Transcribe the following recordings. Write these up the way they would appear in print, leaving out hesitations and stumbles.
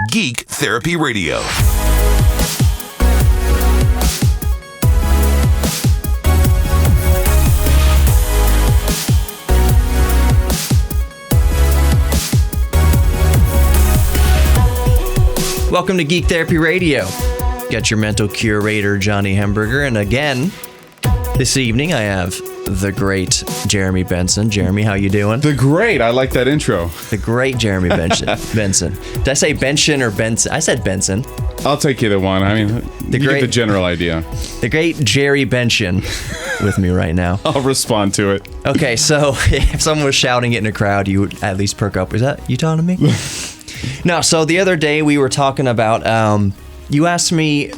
Geek Therapy Radio. Welcome to Geek Therapy Radio. Got your mental curator, Johnny Hemberger, and again, this evening I have the great Jeremy Benson. Jeremy, how you doing? The great. I like that intro. The great Jeremy Benson. Did I say Benson or Benson? I said Benson. I'll take either one. I mean, you get the general idea. The great Jerry Benson with me right now. I'll respond to it. Okay, so if someone was shouting it in a crowd, you would at least perk up. Is that you talking to me? No, so the other day we were talking about, you asked me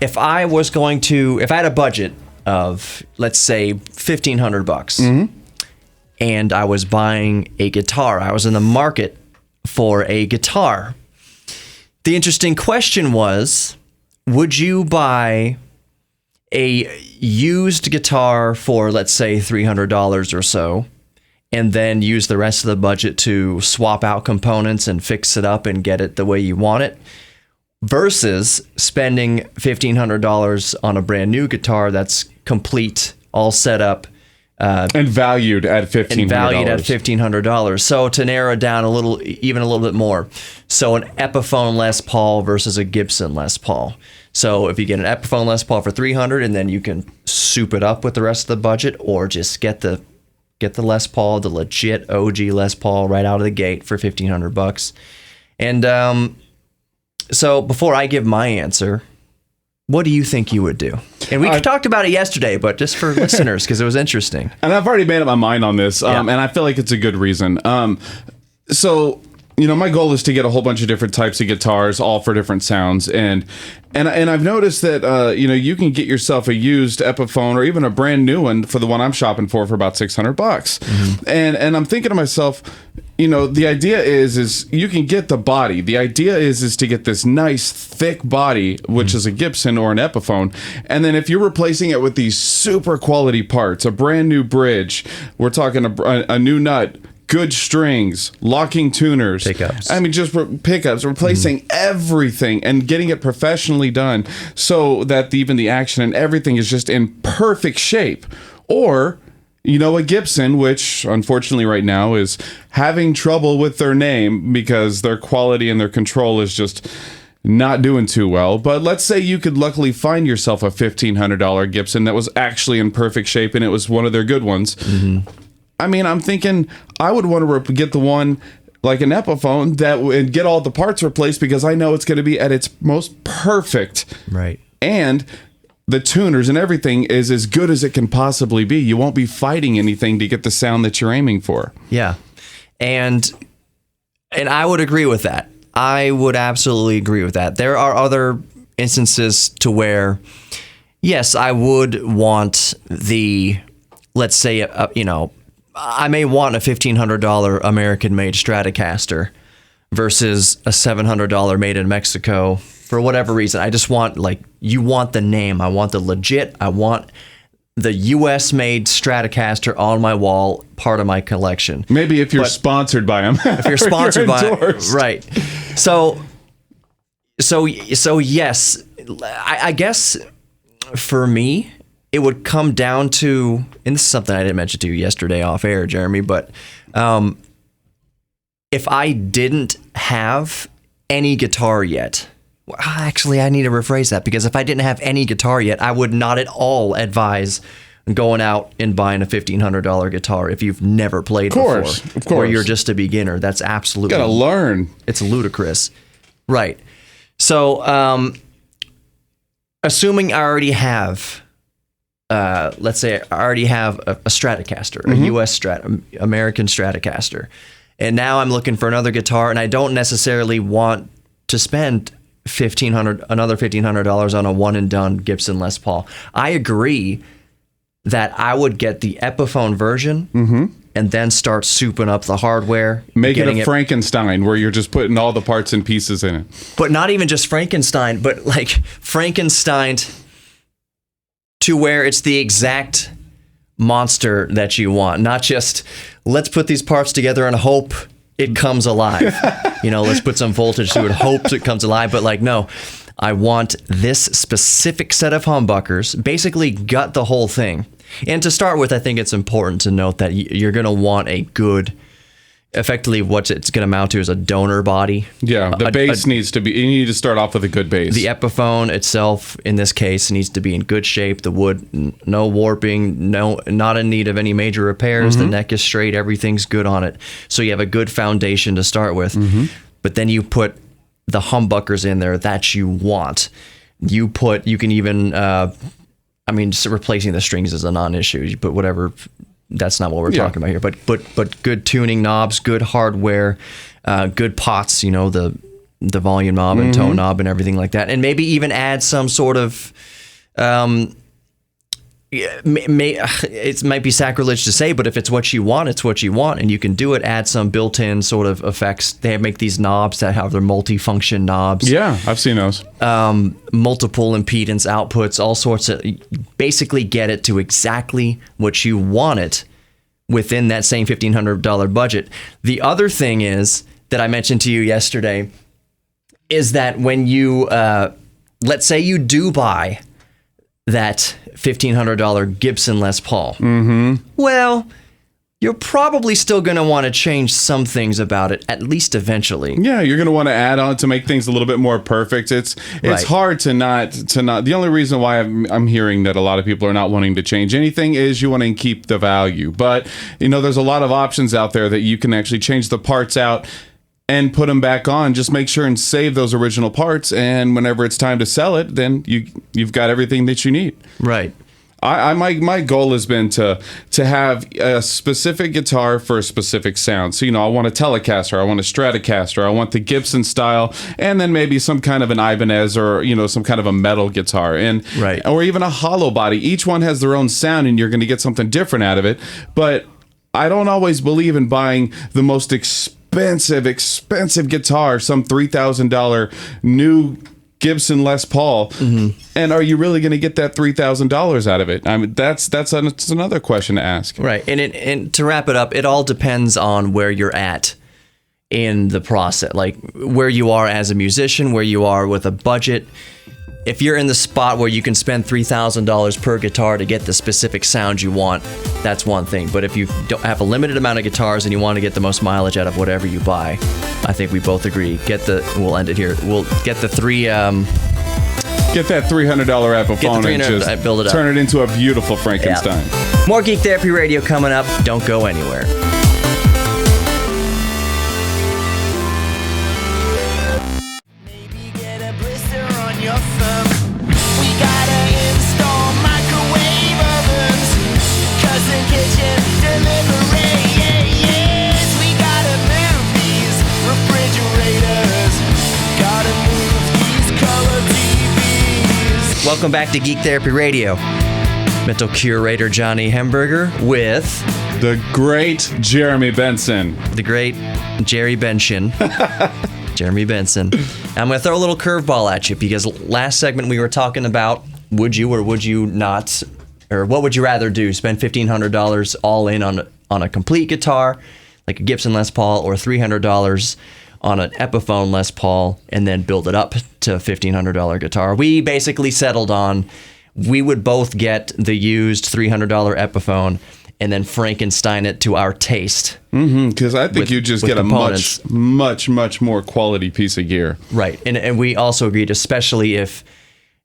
if I had a budget of, let's say, $1,500, and I was buying a guitar. I was in the market for a guitar. The interesting question was, would you buy a used guitar for, let's say, $300 or so, and then use the rest of the budget to swap out components and fix it up and get it the way you want it, versus spending $1,500 on a brand new guitar that's complete, all set up, and valued at $1,500. So to narrow it down even a little bit more, so an Epiphone Les Paul versus a Gibson Les Paul. So if you get an Epiphone Les Paul for $300, and then you can soup it up with the rest of the budget, or just get the Les Paul, the legit OG Les Paul, right out of the gate for $1,500. And so before I give my answer, what do you think you would do? And we talked about it yesterday, but just for listeners, because it was interesting. And I've already made up my mind on this, and I feel like it's a good reason. So, you know, my goal is to get a whole bunch of different types of guitars, all for different sounds. And I've noticed that, you know, you can get yourself a used Epiphone or even a brand new one for the one I'm shopping for about $600. And I'm thinking to myself, you know, the idea is you can get the body. The idea is to get this nice thick body, which is a Gibson or an Epiphone. And then if you're replacing it with these super quality parts, a brand new bridge, we're talking a new nut, good strings, locking tuners, pickups. I mean, just pickups, replacing everything and getting it professionally done so that even the action and everything is just in perfect shape. Or, you know, a Gibson, which unfortunately right now is having trouble with their name because their quality and their control is just not doing too well. But let's say you could luckily find yourself a $1,500 Gibson that was actually in perfect shape and it was one of their good ones. I mean, I'm thinking I would want to get the one like an Epiphone that would get all the parts replaced because I know it's going to be at its most perfect. Right. And the tuners and everything is as good as it can possibly be. You won't be fighting anything to get the sound that you're aiming for. Yeah. And I would agree with that. I would absolutely agree with that. There are other instances to where, yes, I would want let's say, you know, I may want a $1,500 American-made Stratocaster versus a $700 made in Mexico for whatever reason. I just want, like, you want the name. I want the legit. I want the U.S.-made Stratocaster on my wall, part of my collection. Maybe if you're sponsored by them. If you're sponsored by them, right. So yes, I guess for me, it would come down to, and this is something I didn't mention to you yesterday off air, Jeremy, but if I didn't have any guitar yet, well, actually, I need to rephrase that, because if I didn't have any guitar yet, I would not at all advise going out and buying a $1,500 guitar if you've never played before. Of course. Or you're just a beginner. That's absolutely... You gotta learn. It's ludicrous. Right. So, assuming I already have... let's say I already have a Stratocaster, a U.S. American Stratocaster, and now I'm looking for another guitar, and I don't necessarily want to spend another $1,500 on a one-and-done Gibson Les Paul. I agree that I would get the Epiphone version and then start souping up the hardware. Make it a Frankenstein where you're just putting all the parts and pieces in it. But not even just Frankenstein, but like Frankenstein to where it's the exact monster that you want. Not just, let's put these parts together and hope it comes alive. Let's put some voltage to it, hopes it comes alive. But like, no, I want this specific set of humbuckers, basically gut the whole thing. And to start with, I think it's important to note that you're going to want a good, effectively what it's going to mount to is a donor body. Yeah, the base needs to be, you need to start off with a good base. The Epiphone itself, in this case, needs to be in good shape. The wood, no warping, not in need of any major repairs. The neck is straight, everything's good on it. So you have a good foundation to start with. But then you put the humbuckers in there that you want. You can even, just replacing the strings is a non-issue. You put whatever. That's not what we're talking about here, but good tuning knobs, good hardware, good pots, the volume knob and tone knob and everything like that, and maybe even add some sort of it might be sacrilege to say, but if it's what you want, it's what you want, and you can do it. Add some built-in sort of effects. They make these knobs that have their multi-function knobs. Yeah, I've seen those. Multiple impedance outputs, all sorts of. Basically, get it to exactly what you want it within that same $1,500 budget. The other thing is that I mentioned to you yesterday is that when you let's say you do buy that $1,500 Gibson Les Paul. Well, you're probably still going to want to change some things about it, at least eventually. Yeah, you're going to want to add on to make things a little bit more perfect. It's Right. hard to not. The only reason why I'm hearing that a lot of people are not wanting to change anything is you want to keep the value. But there's a lot of options out there that you can actually change the parts out and put them back on. Just make sure and save those original parts, and whenever it's time to sell it, then you've got everything that you need. Right. My goal has been to have a specific guitar for a specific sound. So I want a Telecaster, I want a Stratocaster, I want the Gibson style, and then maybe some kind of an Ibanez or some kind of a metal guitar, or even a hollow body. Each one has their own sound, and you're going to get something different out of it. But I don't always believe in buying the most expensive guitar, some $3,000 new Gibson Les Paul, and are you really going to get that $3,000 out of it? I mean, that's another question to ask. Right, and to wrap it up, it all depends on where you're at in the process, like where you are as a musician, where you are with a budget. If you're in the spot where you can spend $3,000 per guitar to get the specific sound you want, that's one thing. But if you don't have a limited amount of guitars and you want to get the most mileage out of whatever you buy, I think we both agree. We'll end it here. We'll get the three. Get that $300 Epiphone and just build it up. Turn it into a beautiful Frankenstein. Yeah. More Geek Therapy Radio coming up. Don't go anywhere. Welcome back to Geek Therapy Radio. Mental curator Johnny Hemberger with the great Jeremy Benson. The great Jerry Benson. Jeremy Benson. I'm going to throw a little curveball at you because last segment we were talking about would you or would you not, or what would you rather do? Spend $1,500 all in on a complete guitar, like a Gibson Les Paul, or $300 on an Epiphone Les Paul, and then build it up to a $1,500 guitar. We basically settled on we would both get the used $300 Epiphone and then Frankenstein it to our taste. Because I think you just get components. A much more quality piece of gear. Right. And we also agreed, especially if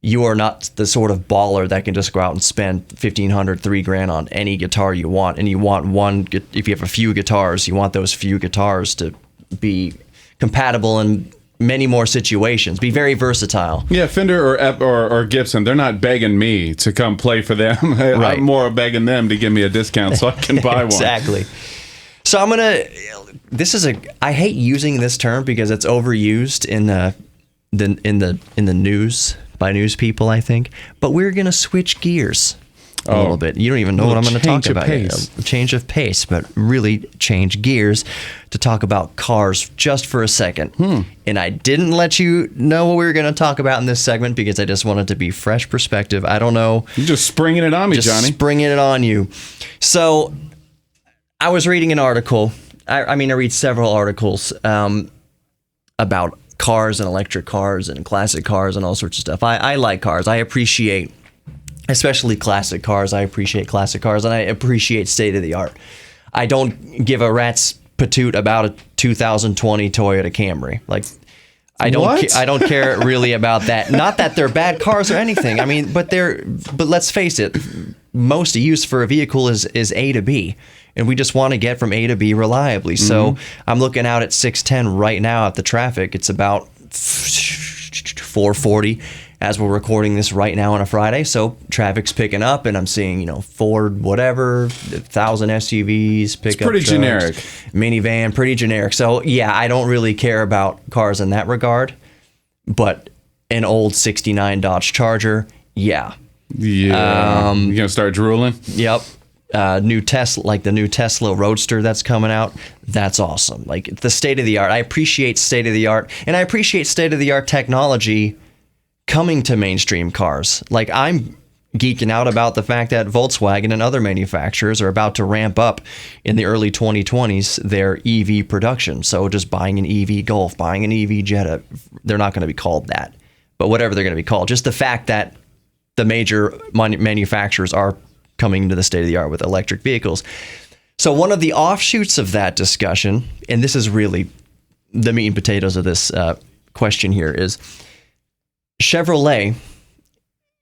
you are not the sort of baller that can just go out and spend $1,500, $3,000 on any guitar you want, and you want one, if you have a few guitars, you want those few guitars to be compatible in many more situations, be very versatile. Yeah, Fender or Gibson, they're not begging me to come play for them. Right. I'm more begging them to give me a discount so I can buy one. Exactly. So I hate using this term because it's overused in the news by news people, I think. But we're gonna switch gears a little bit. You don't even know what I'm going to talk about. A change of pace, but really change gears to talk about cars just for a second. And I didn't let you know what we were going to talk about in this segment because I just wanted to be fresh perspective. I don't know. You're just springing it on me, Johnny. Springing it on you. So I was reading an article I mean, I read several articles about cars and electric cars and classic cars and all sorts of stuff. I like cars. I appreciate, especially classic cars. I appreciate classic cars, and I appreciate state of the art. I don't give a rat's patoot about a 2020 Toyota Camry. Like, I don't care really about that. Not that they're bad cars or anything. I mean, but let's face it, most use for a vehicle is A to B, and we just want to get from A to B reliably. So I'm looking out at 610 right now at the traffic. It's about 440 as we're recording this right now on a Friday. So traffic's picking up, and I'm seeing, Ford, whatever, 1,000 SUVs, pickup pretty trucks, generic. minivan, pretty generic. So yeah, I don't really care about cars in that regard, but an old 69 Dodge Charger, yeah. Yeah. You gonna start drooling? Yep. New Tesla, like the new Tesla Roadster that's coming out. That's awesome. Like, the state of the art. I appreciate state of the art, and I appreciate state of the art technology coming to mainstream cars. Like, I'm geeking out about the fact that Volkswagen and other manufacturers are about to ramp up in the early 2020s their EV production. So just buying an EV Golf, buying an EV Jetta, they're not going to be called that, but whatever they're going to be called. Just the fact that the major manufacturers are coming to the state of the art with electric vehicles. So one of the offshoots of that discussion, and this is really the meat and potatoes of this question here, is Chevrolet,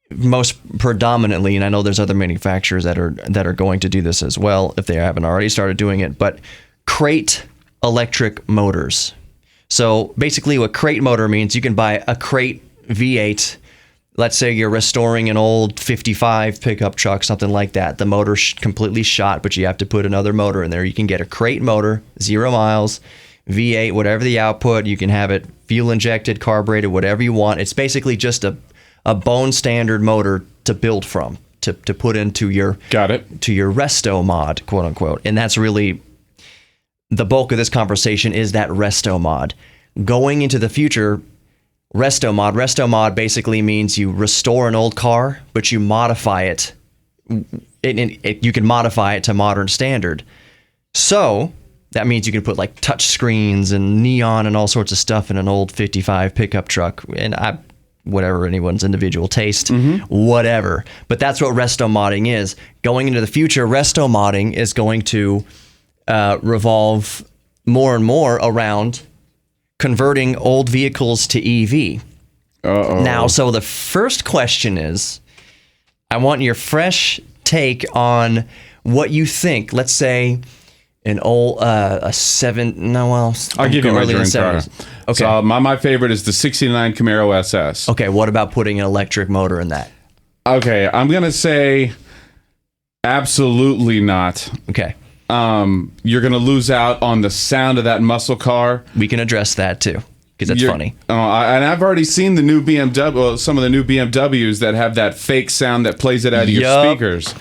most predominantly, and I know there's other manufacturers that are going to do this as well if they haven't already started doing it, but crate electric motors. So basically what crate motor means, you can buy a crate V8. Let's say you're restoring an old 55 pickup truck, something like that. The motor's completely shot, but you have to put another motor in there. You can get a crate motor, 0 miles, V8, whatever the output. You can have it fuel injected, carbureted, whatever you want. It's basically just a bone standard motor to build from, to put into your to your resto mod, quote unquote. And that's really the bulk of this conversation, is that resto mod. Going into the future, resto mod basically means you restore an old car, but you modify it. You can modify it to modern standard. So that means you can put like touch screens and neon and all sorts of stuff in an old 55 pickup truck, and whatever anyone's individual taste, whatever. But that's what resto modding is. Going into the future, resto modding is going to revolve more and more around converting old vehicles to EV. Now, so the first question is, I want your fresh take on what you think. Let's say an old I'll give you my dream car. Okay. So my favorite is the 69 Camaro SS. Okay, what about putting an electric motor in that? Okay, I'm going to say absolutely not. Okay. You're going to lose out on the sound of that muscle car. We can address that too, because that's funny. And I've already seen the new some of the new BMWs that have that fake sound that plays it out of your speakers.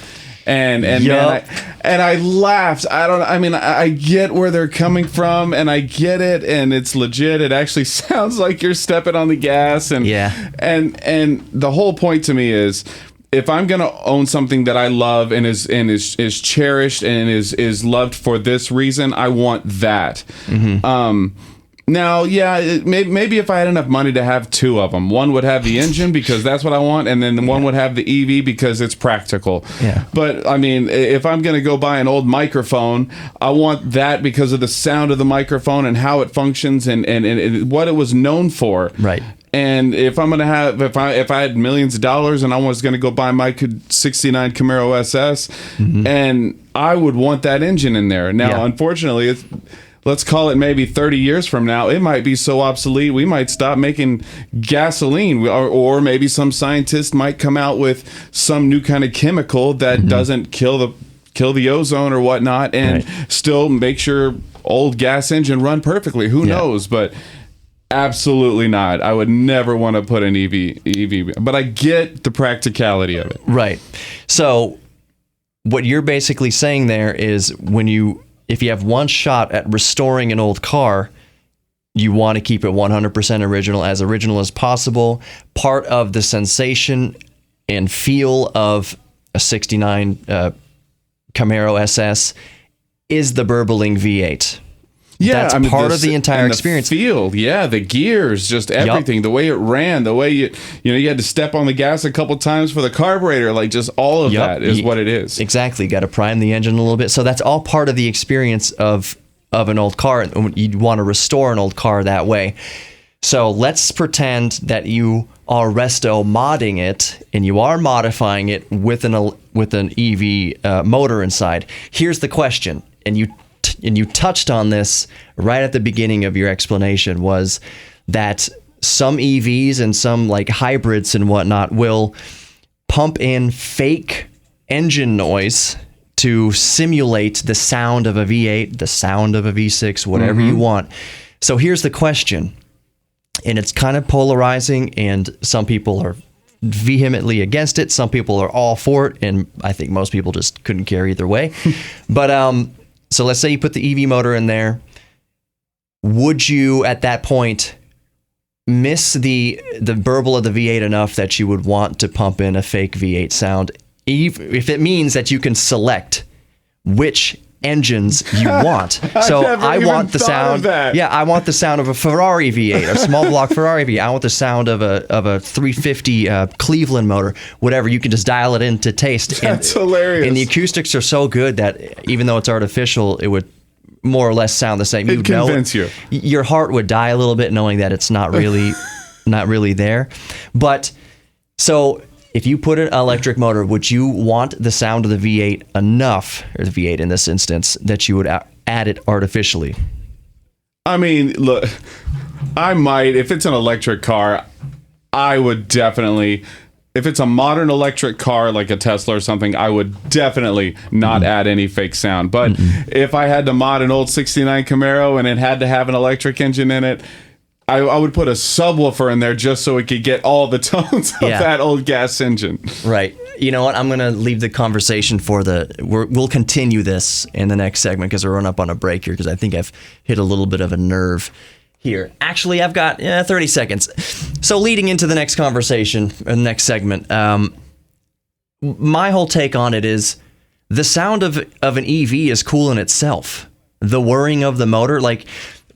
And man, I laughed. I get where they're coming from, and I get it, and it's legit. It actually sounds like you're stepping on the gas, and the whole point to me is, if I'm gonna own something that I love and is cherished and is loved for this reason, I want that. Now, maybe if I had enough money to have two of them, one would have the engine because that's what I want, and then one would have the EV because it's practical. Yeah. But I mean, if I'm going to go buy an old microphone, I want that because of the sound of the microphone and how it functions and what it was known for. Right. And if I'm gonna have, if I had millions of dollars and I was gonna go buy my 69 Camaro SS, and I would want that engine in there. Now, unfortunately, let's call it maybe 30 years from now, it might be so obsolete we might stop making gasoline, or maybe some scientist might come out with some new kind of chemical that doesn't kill the ozone or whatnot, and still make sure old gas engine run perfectly. Who knows? But absolutely not. I would never want to put an EV, but I get the practicality of it. Right. So what you're basically saying there is, if you have one shot at restoring an old car, you want to keep it 100% original as possible. Part of the sensation and feel of a 69 Camaro SS is the burbling V8. That's part of the entire experience. The feel, the gears, just everything, the way it ran, the way you had to step on the gas a couple times for the carburetor, like just all of that is what it is. Exactly. You got to prime the engine a little bit. So that's all part of the experience of an old car. You'd want to restore an old car that way. So let's pretend that you are resto modding it and you are modifying it with an EV motor inside. Here's the question, and you touched on this right at the beginning of your explanation, was that some EVs and some like hybrids and whatnot will pump in fake engine noise to simulate the sound of a V8, the sound of a V6, whatever you want. So here's the question, and it's kind of polarizing, and some people are vehemently against it. Some people are all for it, and I think most people just couldn't care either way. But so let's say you put the EV motor in there. Would you, at that point, miss the burble of the V8 enough that you would want to pump in a fake V8 sound, if it means that you can select which engines you want? So I want the sound. I want the sound of a Ferrari V8, a small block Ferrari V8. I want the sound of a 350 Cleveland motor. Whatever, you can just dial it in to taste. That's hilarious. And the acoustics are so good that even though it's artificial, it would more or less sound the same. It'd convince you. Your heart would die a little bit knowing that it's not really there. But so if you put an electric motor, would you want the sound of the V8 enough, or the V8 in this instance, that you would add it artificially? I mean, look, I might, if it's an electric car, I would definitely, if it's a modern electric car like a Tesla or something, I would definitely not add any fake sound. But if I had to mod an old 69 Camaro and it had to have an electric engine in it, I would put a subwoofer in there just so it could get all the tones of that old gas engine. Right. You know what? I'm going to leave the conversation for we'll continue this in the next segment because we're running up on a break here because I think I've hit a little bit of a nerve here. Actually, I've got 30 seconds. So leading into the next conversation, the next segment, my whole take on it is the sound of an EV is cool in itself. The whirring of the motor, like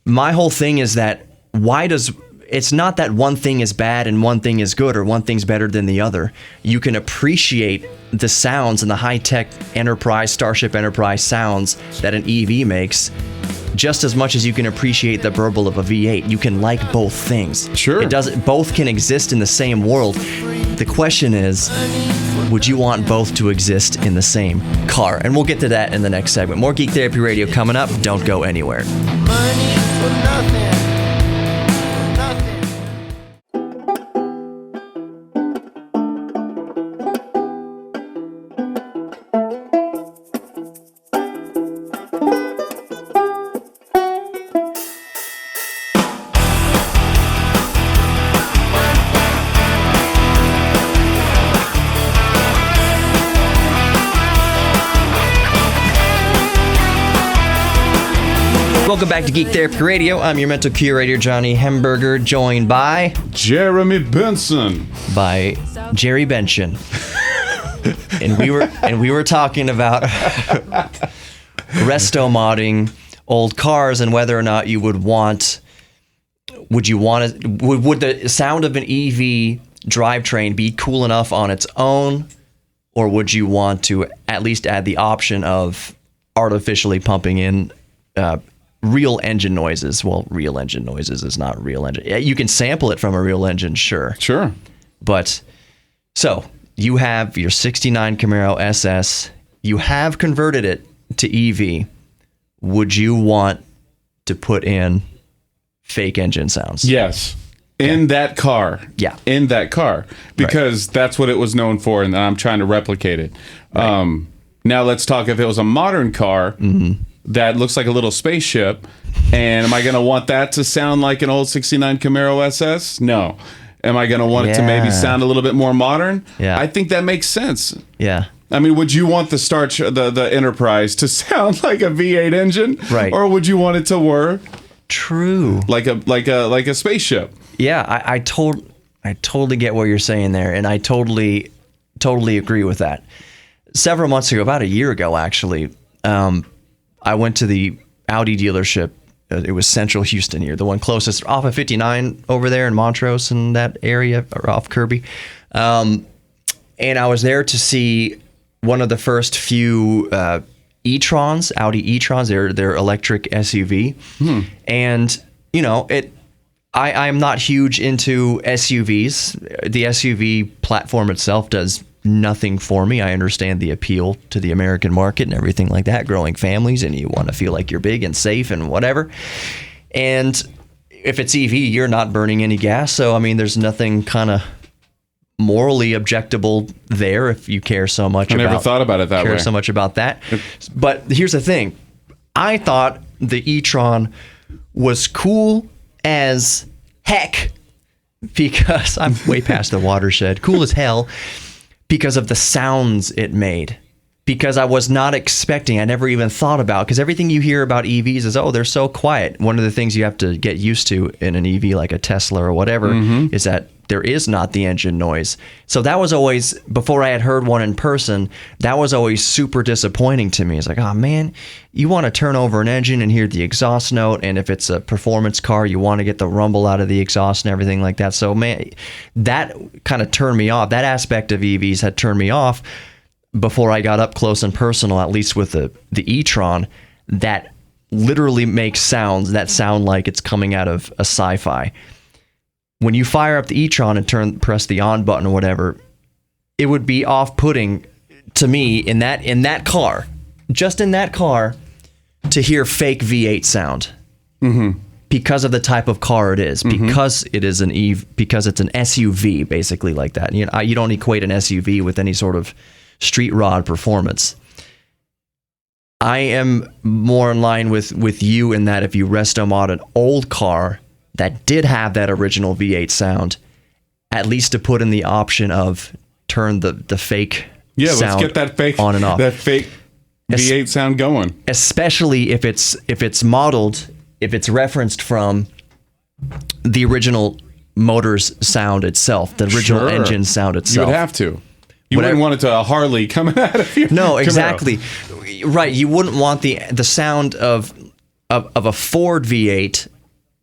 my whole thing is that it's not that one thing is bad and one thing is good or one thing's better than the other. You can appreciate the sounds and the high-tech Starship Enterprise sounds that an EV makes just as much as you can appreciate the burble of a V8. You can like both things. Sure. Both can exist in the same world. The question is, would you want both to exist in the same car? And we'll get to that in the next segment. More Geek Therapy Radio coming up. Don't go anywhere. Money for nothing. Welcome back to Geek Therapy Radio. I'm your mental curator, Johnny Hemberger, joined by Jeremy Benson. By Jerry Benson. and we were talking about resto modding old cars and whether or not would the sound of an EV drivetrain be cool enough on its own, or would you want to at least add the option of artificially pumping in real engine noises? Well, real engine noises is not real engine. You can sample it from a real engine, sure. But so you have your 69 Camaro SS. You have converted it to EV. Would you want to put in fake engine sounds? Yes. In that car. Yeah. In that car. Because that's what it was known for, and I'm trying to replicate it. Right. Now let's talk if it was a modern car. That looks like a little spaceship, and am I going to want that to sound like an old 69 Camaro SS? No. Am I going to want it to maybe sound a little bit more modern? Yeah. I think that makes sense. Yeah. I mean, would you want the Enterprise to sound like a V8 engine? Right. Or would you want it to whir? True. Like a spaceship? Yeah, I totally get what you're saying there, and I totally agree with that. Several months ago, about a year ago actually, I went to the Audi dealership it was Central Houston here, the one closest off of 59 over there in Montrose and that area, or off Kirby. And I was there to see one of the first few e-trons, Audi e-trons. They're electric SUV. And, you know, I'm not huge into SUVs. The SUV platform itself does nothing for me. I understand the appeal to the American market and everything like that, growing families, and you want to feel like you're big and safe and whatever. And if it's EV, you're not burning any gas. So, I mean, there's nothing kind of morally objectable there if you care so much I never thought about it that way. Care so much about that. But here's the thing. I thought the e-tron was cool as heck because I'm way past the watershed. Cool as hell. Because of the sounds it made. Because I was not expecting, I never even thought about, because everything you hear about EVs is, oh, they're so quiet. One of the things you have to get used to in an EV like a Tesla or whatever is that there is not the engine noise. So that was always, before I had heard one in person, that was always super disappointing to me. It's like, oh man, you want to turn over an engine and hear the exhaust note, and if it's a performance car, you want to get the rumble out of the exhaust and everything like that. So man, that kind of turned me off. That aspect of EVs had turned me off before I got up close and personal, at least with the e-tron, that literally makes sounds that sound like it's coming out of a sci-fi. When you fire up the e-tron and press the on button or whatever, it would be off-putting to me in that car, just in that car, to hear fake V8 sound. Because of the type of car it is, because it is because it's an SUV, basically, like that. You know, you don't equate an SUV with any sort of street rod performance. I am more in line with you in that if you resto mod an old car that did have that original V8 sound, at least to put in the option of turn the fake sound let's get that fake on and off. That fake V8 sound going. Especially if it's modeled, if it's referenced from the original motor's sound itself, the original engine sound itself. You would have to. You wouldn't want it to a Harley coming out of your No, Camaro. exactly. Right. You wouldn't want the sound of a Ford V8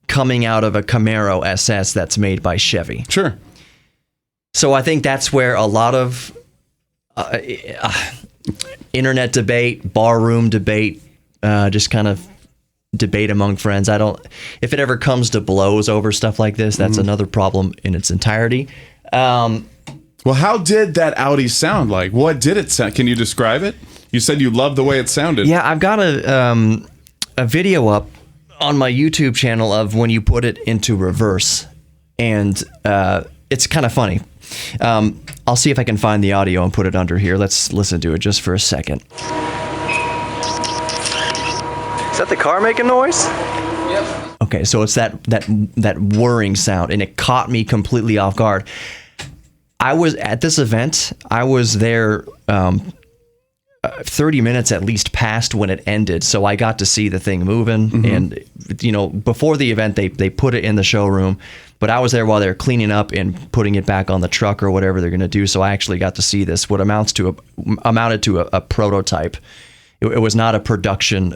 coming out of a Camaro SS that's made by Chevy. Sure. So I think that's where a lot of internet debate, barroom debate, just kind of debate among friends. If it ever comes to blows over stuff like this, that's another problem in its entirety. Well, how did that Audi sound like? What did it sound? Can you describe it? You said you loved the way it sounded. Yeah, I've got a video up on my YouTube channel of when you put it into reverse, and it's kind of funny. I'll see if I can find the audio and put it under here. Let's listen to it just for a second. Is that the car making noise? Yep. Okay, so it's that whirring sound, and it caught me completely off guard. I was at this event. I was there 30 minutes at least past when it ended, so I got to see the thing moving. And you know, before the event, they put it in the showroom, but I was there while they were cleaning up and putting it back on the truck or whatever they're going to do. So I actually got to see this. What amounted to a prototype. It was not a production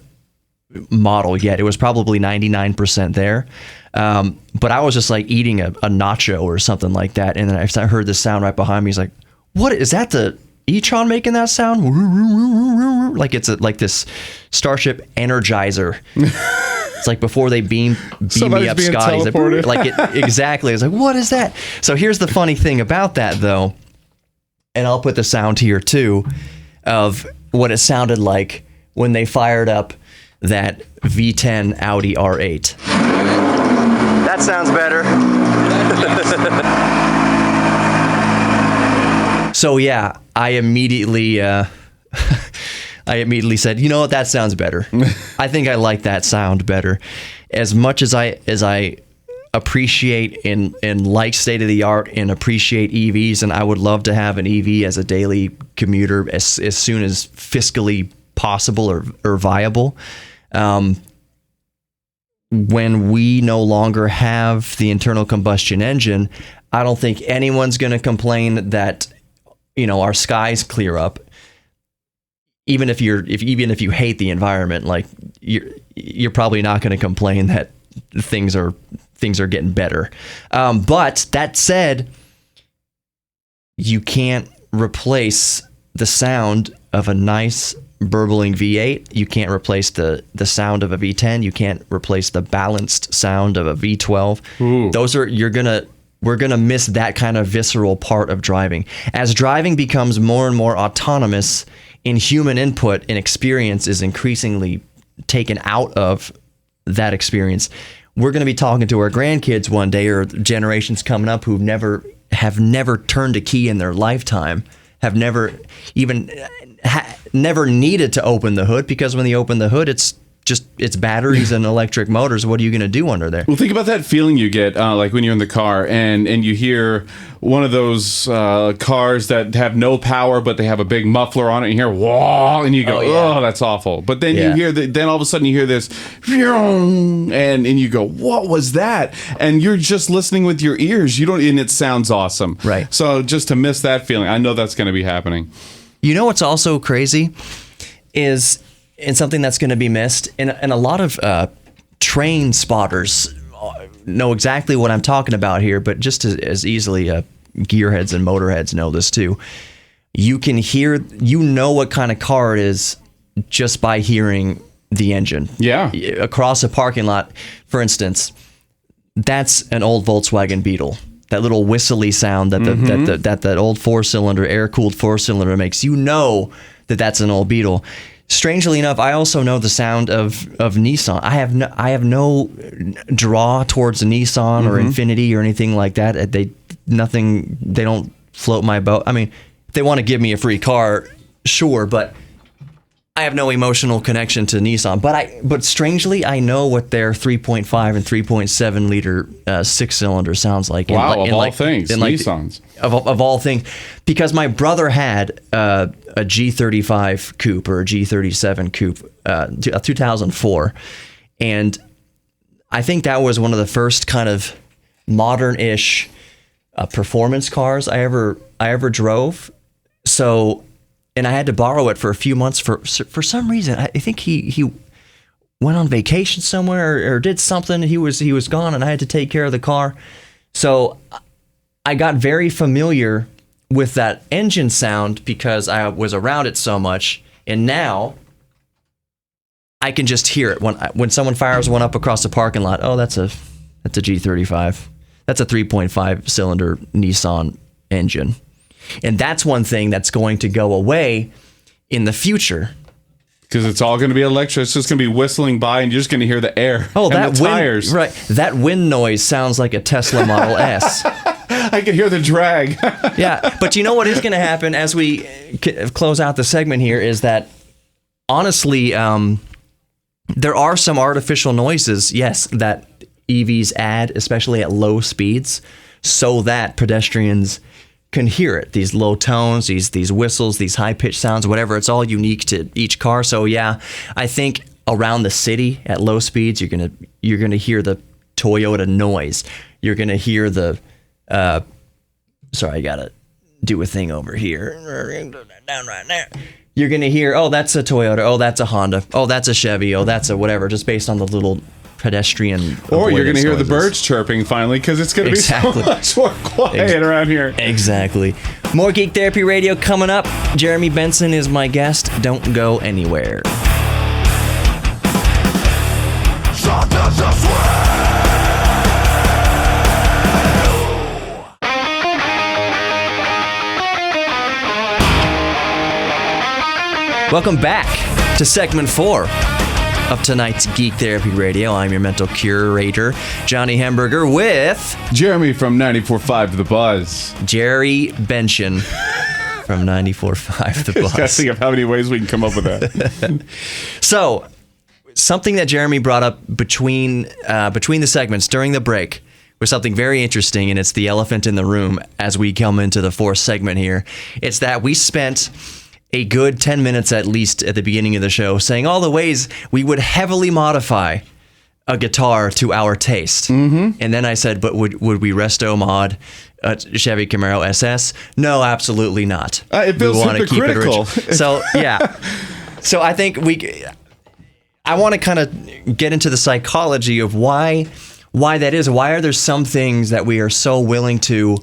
model yet. It was probably 99% there. But I was just like eating a nacho or something like that. And then I heard the sound right behind me. He's like, what is that? The e-tron making that sound? Like it's like this Starship Energizer. It's like before they beam me up Scotty's. Exactly. It's like, what is that? So here's the funny thing about that though. And I'll put the sound here too of what it sounded like when they fired up that V10 Audi R8. That sounds better. So yeah, I immediately said, you know what, that sounds better. I think I like that sound better. As much as I appreciate and like state of the art and appreciate EVs, and I would love to have an EV as a daily commuter as soon as fiscally possible or viable. When we no longer have the internal combustion engine, I don't think anyone's going to complain that, you know, our skies clear up. even if you hate the environment, like you're probably not going to complain that things are getting better. But that said, you can't replace the sound of a nice burbling V8. You can't replace the sound of a V10. You can't replace the balanced sound of a V12. Ooh. We're gonna miss that kind of visceral part of driving. As driving becomes more and more autonomous, in human input and experience is increasingly taken out of that experience. We're going to be talking to our grandkids one day, or generations coming up who have never turned a key in their lifetime, have never even never needed to open the hood, because when they open the hood, it's batteries and electric motors. What are you going to do under there? Well, think about that feeling you get like when you're in the car and you hear one of those cars that have no power, but they have a big muffler on it, and you hear whoa, and you go, oh, that's awful. But then you hear then all of a sudden you hear this, and you go, what was that? And you're just listening with your ears. And it sounds awesome. Right. So just to miss that feeling, I know that's going to be happening. You know what's also crazy is, and something that's going to be missed, and a lot of train spotters know exactly what I'm talking about here, but just as easily gearheads and motorheads know this too. You can hear, what kind of car it is just by hearing the engine. Yeah. Across a parking lot, for instance, that's an old Volkswagen Beetle. That little whistly sound that that old four-cylinder, air-cooled four-cylinder makes, that's an old Beetle. Strangely enough, I also know the sound of Nissan. I have no draw towards a Nissan or Infiniti or anything like that. They don't float my boat. I mean, if they want to give me a free car, sure, but I have no emotional connection to Nissan. But strangely, I know what their 3.5 and 3.7 liter six-cylinder sounds like. Wow, of all things, Nissans. Of all things, because my brother had a G35 coupe or a G37 coupe, 2004, and I think that was one of the first kind of modern-ish performance cars I ever drove. So, and I had to borrow it for a few months for some reason. I think he went on vacation somewhere or did something. He was gone, and I had to take care of the car. So I got very familiar with that engine sound because I was around it so much, and now I can just hear it when someone fires one up across the parking lot. Oh, that's a G35. That's a 3.5 cylinder Nissan engine. And that's one thing that's going to go away in the future. Because it's all going to be electric. It's just going to be whistling by, and you're just going to hear the air. Oh, and that the tires. Wind, right. That wind noise sounds like a Tesla Model S. I can hear the drag. Yeah, but you know what is going to happen as we close out the segment here is that, honestly, there are some artificial noises, yes, that EVs add, especially at low speeds, so that pedestrians can hear it. These low tones, these whistles, these high-pitched sounds, whatever. It's all unique to each car. So yeah, I think around the city at low speeds, you're gonna hear the Toyota noise. You're gonna hear the sorry, I gotta do a thing over here. Down right there. You're gonna hear, oh, that's a Toyota, oh, that's a Honda, oh, that's a Chevy, oh, that's a whatever, just based on the little pedestrian. Or you're going to hear the birds chirping finally, because it's going to be so much more quiet around here. Exactly. More Geek Therapy Radio coming up. Jeremy Benson is my guest. Don't go anywhere. Welcome back to segment 4 of tonight's Geek Therapy Radio. I'm your mental curator, Johnny Hamburger, with Jeremy from 94.5 The Buzz. Jerry Benson from 94.5 The Buzz. Gotta think of how many ways we can come up with that. So, something that Jeremy brought up between the segments during the break was something very interesting, and it's the elephant in the room as we come into the 4th segment here. It's that we spent a good 10 minutes at least at the beginning of the show saying all the ways we would heavily modify a guitar to our taste. Mm-hmm. And then I said, but would we resto mod a Chevy Camaro SS? No, absolutely not. It feels hypocritical. So, yeah. So I think I want to kind of get into the psychology of why that is. Why are there some things that we are so willing to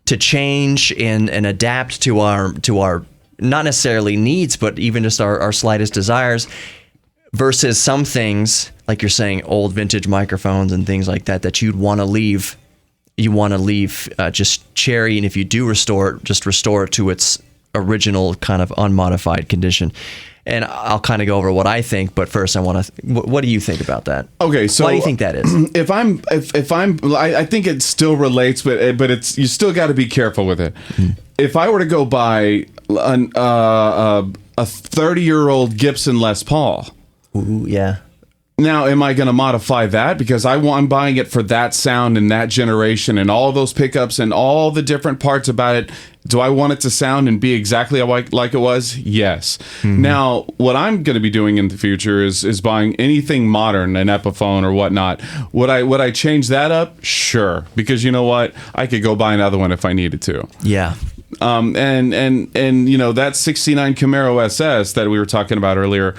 change and adapt to our not necessarily needs, but even just our slightest desires, versus some things, like you're saying, old vintage microphones and things like that you'd want to leave. You want to leave just cherry, and if you do restore it, just restore it to its original kind of unmodified condition. And I'll kind of go over what I think, but first I want to. What do you think about that? Okay, so why do you think that is? I think it still relates, but it's you still got to be careful with it. If I were to go buy a 30-year-old Gibson Les Paul, ooh, yeah. Now, am I going to modify that because I'm buying it for that sound and that generation and all those pickups and all the different parts about it? Do I want it to sound and be exactly like it was? Yes. Now, what I'm going to be doing in the future is buying anything modern, an Epiphone or whatnot. Would I change that up? Sure, because you know what? I could go buy another one if I needed to. Yeah. And you know, that 69 Camaro SS that we were talking about earlier,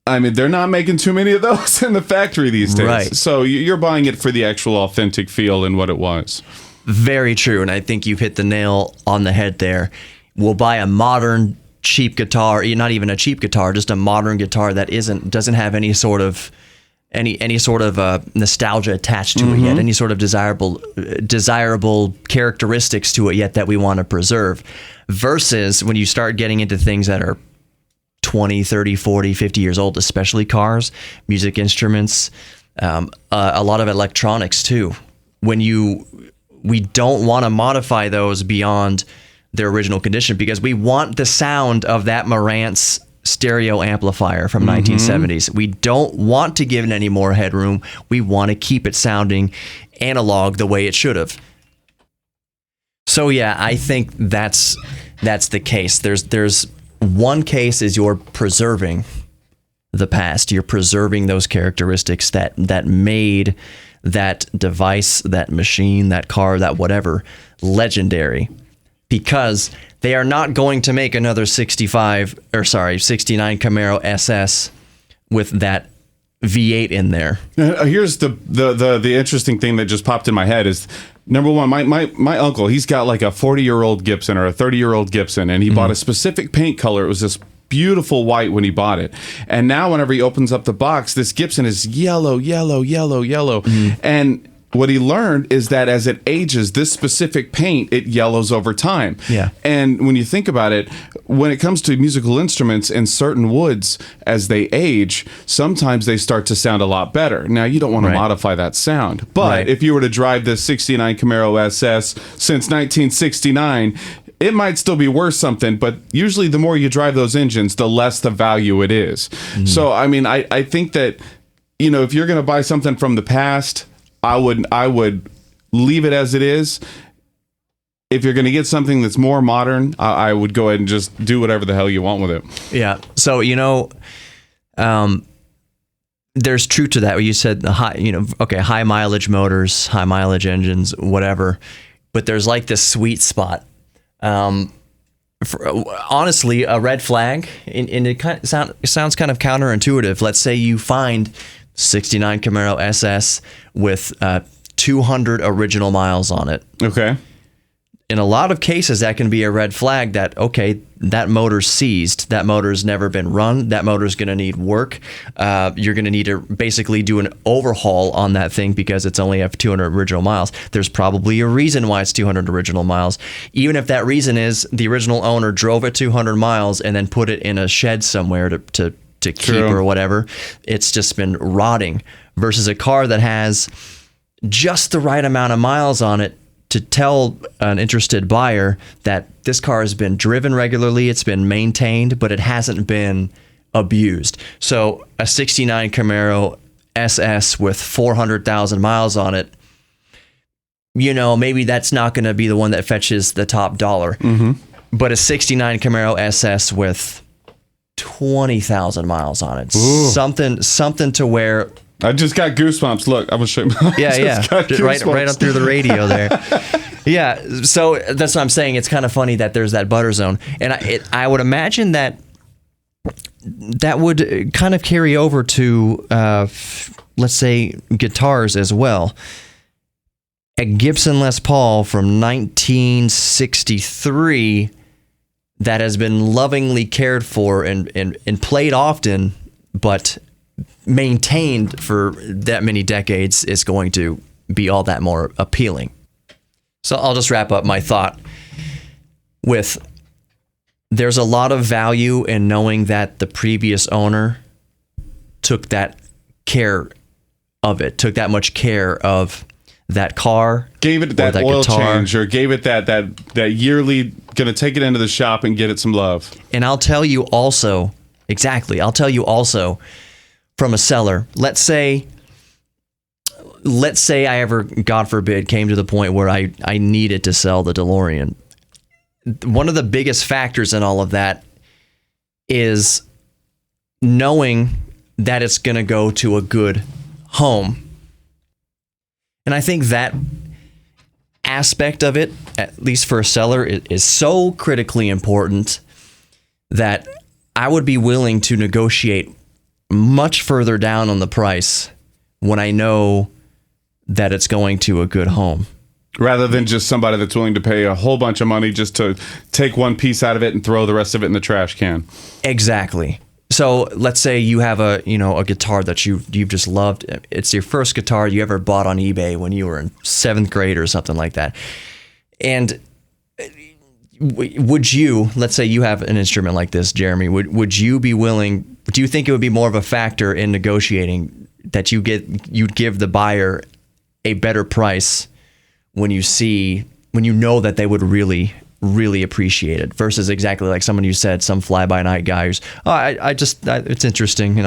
I mean, they're not making too many of those in the factory these days. Right. So you're buying it for the actual authentic feel and what it was. Very true. And I think you've hit the nail on the head there. We'll buy a modern cheap guitar, not even a cheap guitar, just a modern guitar that doesn't have any sort of nostalgia attached to it yet, any sort of desirable characteristics to it yet that we want to preserve. Versus when you start getting into things that are 20, 30, 40, 50 years old, especially cars, music instruments, a lot of electronics too. We don't want to modify those beyond their original condition because we want the sound of that Marantz stereo amplifier from 1970s. We don't want to give it any more headroom. We want to keep it sounding analog the way it should have. So yeah, I think that's the case. There's one case is you're preserving the past. You're preserving those characteristics that made that device, that machine, that car, that whatever, legendary. Because they are not going to make another 69 Camaro SS with that V8 in there. Here's the interesting thing that just popped in my head is, number one, my uncle, he's got like a 40-year-old Gibson or a 30-year-old Gibson, and he bought a specific paint color. It was this beautiful white when he bought it. And now whenever he opens up the box, this Gibson is yellow. And what he learned is that as it ages, this specific paint, it yellows over time. Yeah. And when you think about it, when it comes to musical instruments and certain woods, as they age, sometimes they start to sound a lot better. Now, you don't want to modify that sound. But if you were to drive this 69 Camaro SS since 1969, it might still be worth something, but usually the more you drive those engines, the less the value it is. So, I mean, I think that, you know, if you're going to buy something from the past, I would leave it as it is. If you're going to get something that's more modern, I would go ahead and just do whatever the hell you want with it. Yeah. So, you know, there's truth to that. Where you said high mileage motors, high mileage engines, whatever. But there's like this sweet spot. Honestly, a red flag, and it sounds kind of counterintuitive. Let's say you find 69 Camaro SS with 200 original miles on it. Okay. In a lot of cases, that can be a red flag that, okay, that motor's seized. That motor's never been run. That motor's going to need work. You're going to need to basically do an overhaul on that thing because it's only have 200 original miles. There's probably a reason why it's 200 original miles. Even if that reason is the original owner drove it 200 miles and then put it in a shed somewhere to keep or whatever, it's just been rotting. Versus a car that has just the right amount of miles on it to tell an interested buyer that this car has been driven regularly, it's been maintained, but it hasn't been abused. So a 69 Camaro SS with 400,000 miles on it, you know, maybe that's not going to be the one that fetches the top dollar. But a 69 Camaro SS with 20,000 miles on it, something to where I just got goosebumps. Look, I'm gonna show you. Right up through the radio there. Yeah, so that's what I'm saying. It's kind of funny that there's that butter zone, and I would imagine that that would kind of carry over to, let's say, guitars as well. A Gibson Les Paul from 1963 that has been lovingly cared for and played often, but maintained for that many decades is going to be all that more appealing. So I'll just wrap up my thought with there's a lot of value in knowing that the previous owner took that care of it, took that much care of that car, gave it that oil guitar. change, or gave it that yearly, gonna take it into the shop and get it some love. And I'll tell you also, from a seller, let's say I ever, God forbid, came to the point where I needed to sell the DeLorean. One of the biggest factors in all of that is knowing that it's going to go to a good home. And I think that aspect of it, at least for a seller, is so critically important that I would be willing to negotiate much further down on the price when I know that it's going to a good home. Rather than just somebody that's willing to pay a whole bunch of money just to take one piece out of it and throw the rest of it in the trash can. Exactly. So let's say you have a guitar that you've just loved. It's your first guitar you ever bought on eBay when you were in 7th grade or something like that. And would you, let's say you have an instrument like this, Jeremy, would you be willing, do you think it would be more of a factor in negotiating that you'd give the buyer a better price when you know that they would really, really appreciate it versus exactly like someone you said, some fly-by-night guy who's, it's interesting,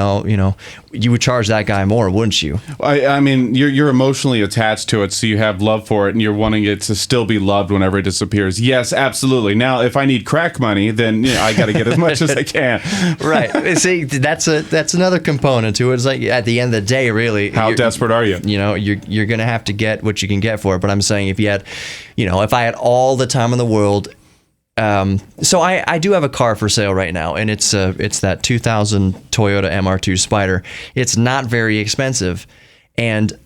you would charge that guy more, wouldn't you? I mean, you're emotionally attached to it, so you have love for it, and you're wanting it to still be loved whenever it disappears. Yes, absolutely. Now, if I need crack money, then I got to get as much as I can. Right. See, that's another component to it. It's like at the end of the day, really, how desperate are you? You're going to have to get what you can get for it. But I'm saying if I had all the time in the world. So I do have a car for sale right now, and it's that 2000 Toyota MR2 Spider. It's not very expensive, and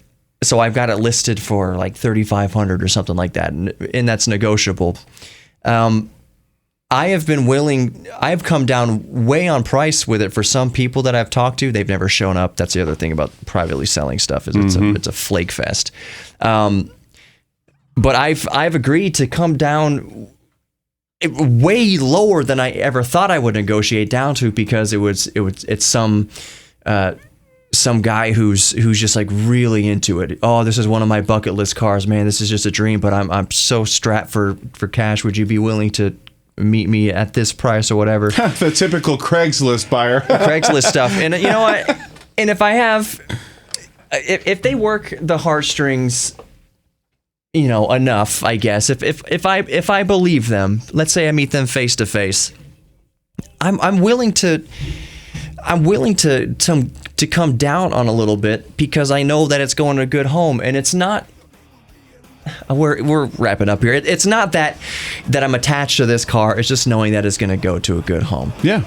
so I've got it listed for like $3,500 or something like that, and that's negotiable. I've come down way on price with it for some people that I've talked to. They've never shown up. That's the other thing about privately selling stuff is it's a flake fest. But I've agreed to come down way lower than I ever thought I would negotiate down to because it's some guy who's just like really into it. Oh, this is one of my bucket list cars, man. This is just a dream, but I'm so strapped for cash. Would you be willing to meet me at this price or whatever? The typical Craigslist buyer. Craigslist stuff. And you know what? And if they work the heartstrings enough, I guess. If I believe them, let's say I meet them face to face, I'm willing to come down on a little bit because I know that it's going to a good home, and it's not. We're wrapping up here. It's not that I'm attached to this car. It's just knowing that it's going to go to a good home. Yeah.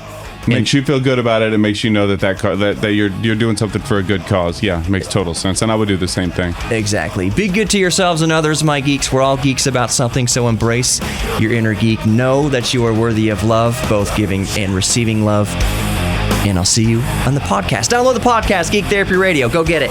Makes you feel good about it. It makes you know that car that you're doing something for a good cause. Yeah, it makes total sense. And I would do the same thing. Exactly. Be good to yourselves and others, my geeks. We're all geeks about something, so embrace your inner geek. Know that you are worthy of love, both giving and receiving love. And I'll see you on the podcast. Download the podcast, Geek Therapy Radio. Go get it.